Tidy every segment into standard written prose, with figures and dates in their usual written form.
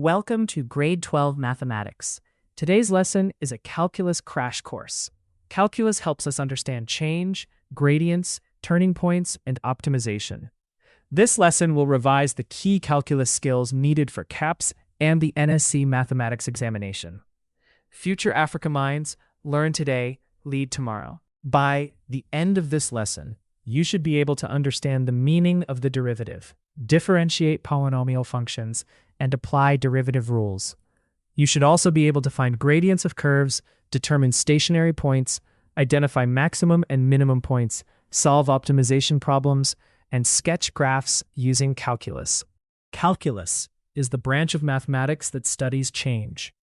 Welcome to Grade 12 Mathematics. Today's lesson is a calculus crash course. Calculus helps us understand change, gradients, turning points, and optimization. This lesson will revise the key calculus skills needed for CAPS and the NSC mathematics examination. FutureAfricaMinds, learn today, lead tomorrow. By the end of this lesson, you should be able to understand the meaning of the derivative, differentiate polynomial functions, and apply derivative rules. You should also be able to find gradients of curves, determine stationary points, identify maximum and minimum points, solve optimization problems, and sketch graphs using calculus. Calculus is the branch of mathematics that studies change.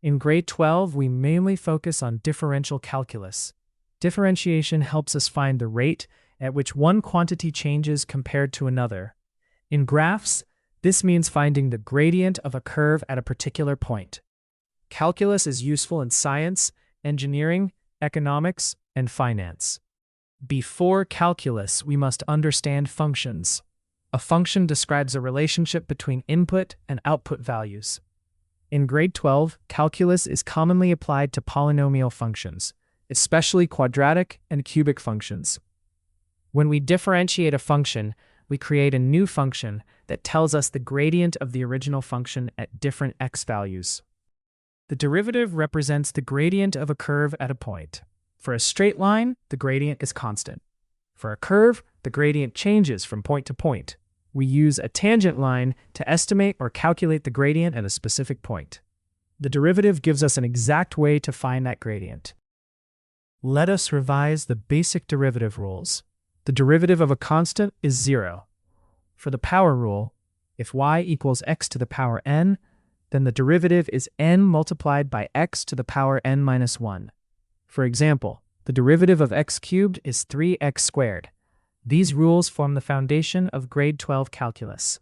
In grade 12, we mainly focus on differential calculus. Differentiation helps us find the rate at which one quantity changes compared to another. In graphs, this means finding the gradient of a curve at a particular point. Calculus is useful in science, engineering, economics, and finance. Before calculus, we must understand functions. A function describes a relationship between input and output values. In grade 12, calculus is commonly applied to polynomial functions, especially quadratic and cubic functions. When we differentiate a function, we create a new function that tells us the gradient of the original function at different x values. The derivative represents the gradient of a curve at a point. For a straight line, the gradient is constant. For a curve, the gradient changes from point to point. We use a tangent line to estimate or calculate the gradient at a specific point. The derivative gives us an exact way to find that gradient. Let us revise the basic derivative rules. The derivative of a constant is 0. For the power rule, if y equals x to the power n, then the derivative is n multiplied by x to the power n minus 1. For example, the derivative of x cubed is 3x squared. These rules form the foundation of grade 12 calculus.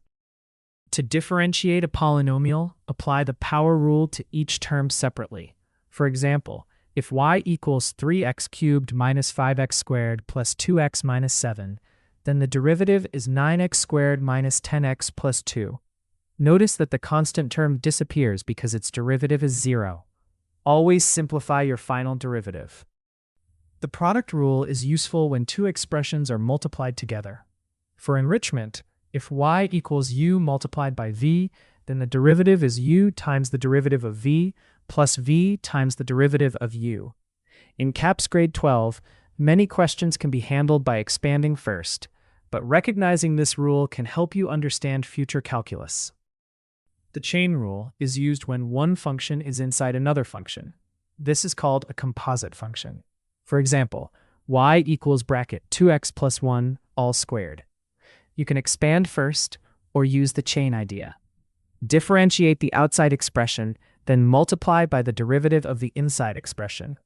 To differentiate a polynomial, apply the power rule to each term separately. For example, if y equals 3x cubed minus 5x squared plus 2x minus 7, then the derivative is 9x squared minus 10x plus 2. Notice that the constant term disappears because its derivative is 0. Always simplify your final derivative. The product rule is useful when two expressions are multiplied together. For enrichment, if y equals u multiplied by v, then the derivative is u times the derivative of v plus v times the derivative of u. In CAPS grade 12, many questions can be handled by expanding first, but recognizing this rule can help you understand future calculus. The chain rule is used when one function is inside another function. This is called a composite function. For example, y equals bracket 2x plus 1 all squared. You can expand first or use the chain idea. Differentiate the outside expression, then multiply by the derivative of the inside expression.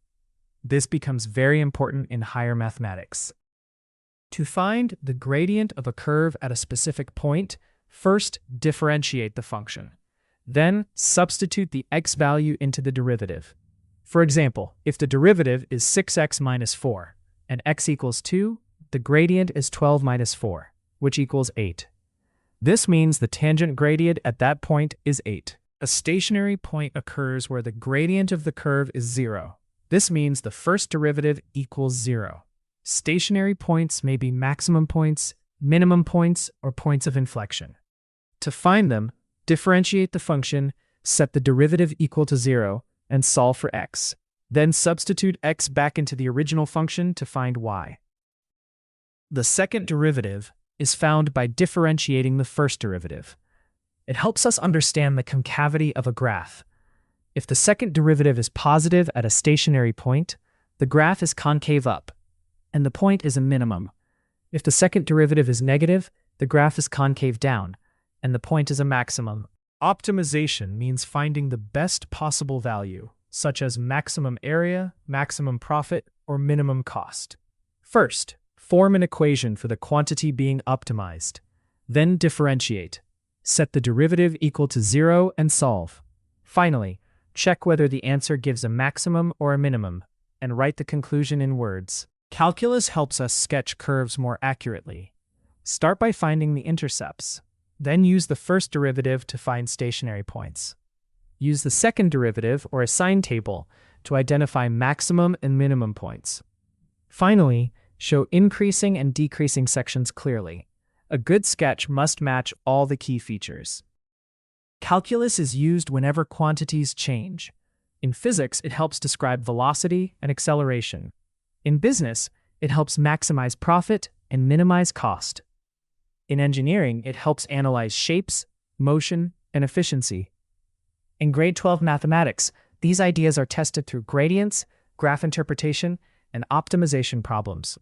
This becomes very important in higher mathematics. To find the gradient of a curve at a specific point, first differentiate the function. Then substitute the x value into the derivative. For example, if the derivative is 6x minus 4 and x equals 2, the gradient is 12 minus 4, which equals 8. This means the tangent gradient at that point is 8. A stationary point occurs where the gradient of the curve is 0. This means the first derivative equals 0. Stationary points may be maximum points, minimum points, or points of inflection. To find them, differentiate the function, set the derivative equal to 0, and solve for x. Then substitute x back into the original function to find y. The second derivative is found by differentiating the first derivative. It helps us understand the concavity of a graph. If the second derivative is positive at a stationary point, the graph is concave up, and the point is a minimum. If the second derivative is negative, the graph is concave down, and the point is a maximum. Optimization means finding the best possible value, such as maximum area, maximum profit, or minimum cost. First, form an equation for the quantity being optimized. Then differentiate. Set the derivative equal to 0 and solve. Finally, check whether the answer gives a maximum or a minimum, and write the conclusion in words. Calculus helps us sketch curves more accurately. Start by finding the intercepts. Then use the first derivative to find stationary points. Use the second derivative or assign table to identify maximum and minimum points. Finally, show increasing and decreasing sections clearly. A good sketch must match all the key features. Calculus is used whenever quantities change. In physics, it helps describe velocity and acceleration. In business, it helps maximize profit and minimize cost. In engineering, it helps analyze shapes, motion, and efficiency. In grade 12 mathematics, these ideas are tested through gradients, graph interpretation, and optimization problems.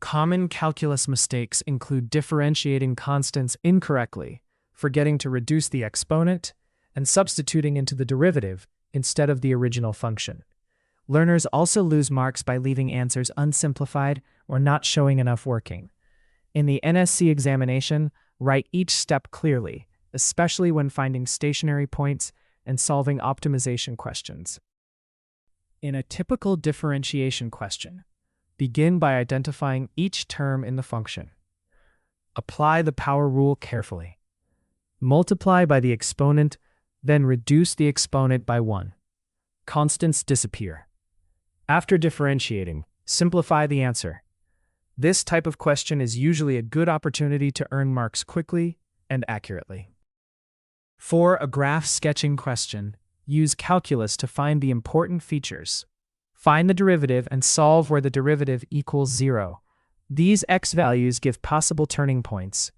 Common calculus mistakes include differentiating constants incorrectly, forgetting to reduce the exponent, and substituting into the derivative instead of the original function. Learners also lose marks by leaving answers unsimplified or not showing enough working. In the NSC examination, write each step clearly, especially when finding stationary points and solving optimization questions. In a typical differentiation question, begin by identifying each term in the function. Apply the power rule carefully. Multiply by the exponent, then reduce the exponent by 1. Constants disappear. After differentiating, simplify the answer. This type of question is usually a good opportunity to earn marks quickly and accurately. For a graph sketching question, use calculus to find the important features. Find the derivative and solve where the derivative equals 0. These x values give possible turning points.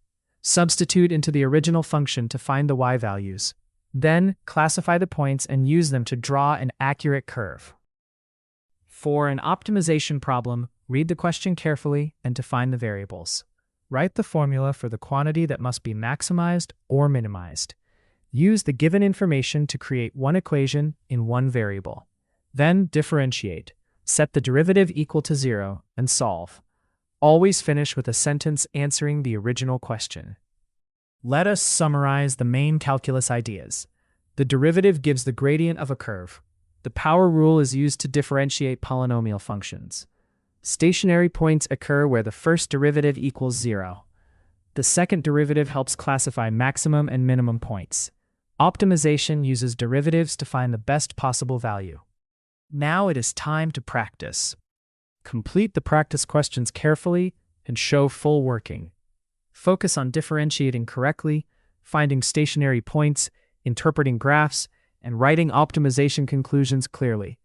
Substitute into the original function to find the y values. Then, classify the points and use them to draw an accurate curve. For an optimization problem, read the question carefully and define the variables. Write the formula for the quantity that must be maximized or minimized. Use the given information to create one equation in one variable. Then differentiate, set the derivative equal to 0, and solve. Always finish with a sentence answering the original question. Let us summarize the main calculus ideas. The derivative gives the gradient of a curve. The power rule is used to differentiate polynomial functions. Stationary points occur where the first derivative equals 0. The second derivative helps classify maximum and minimum points. Optimization uses derivatives to find the best possible value. Now it is time to practice. Complete the practice questions carefully and show full working. Focus on differentiating correctly, finding stationary points, interpreting graphs, and writing optimization conclusions clearly.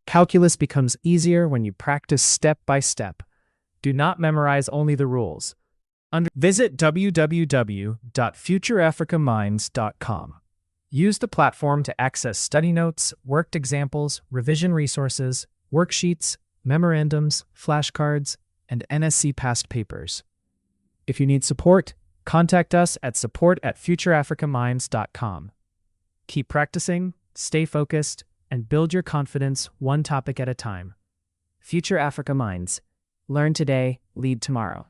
Calculus becomes easier when you practice step by step. Do not memorize only the rules. Visit www.FutureAfricaMinds.com. Use the platform to access study notes, worked examples, revision resources, worksheets, memorandums, flashcards, and NSC past papers. If you need support, contact us at support@FutureAfricaMinds.com. Keep practicing, stay focused, and build your confidence one topic at a time. Future Africa Minds. Learn today, lead tomorrow.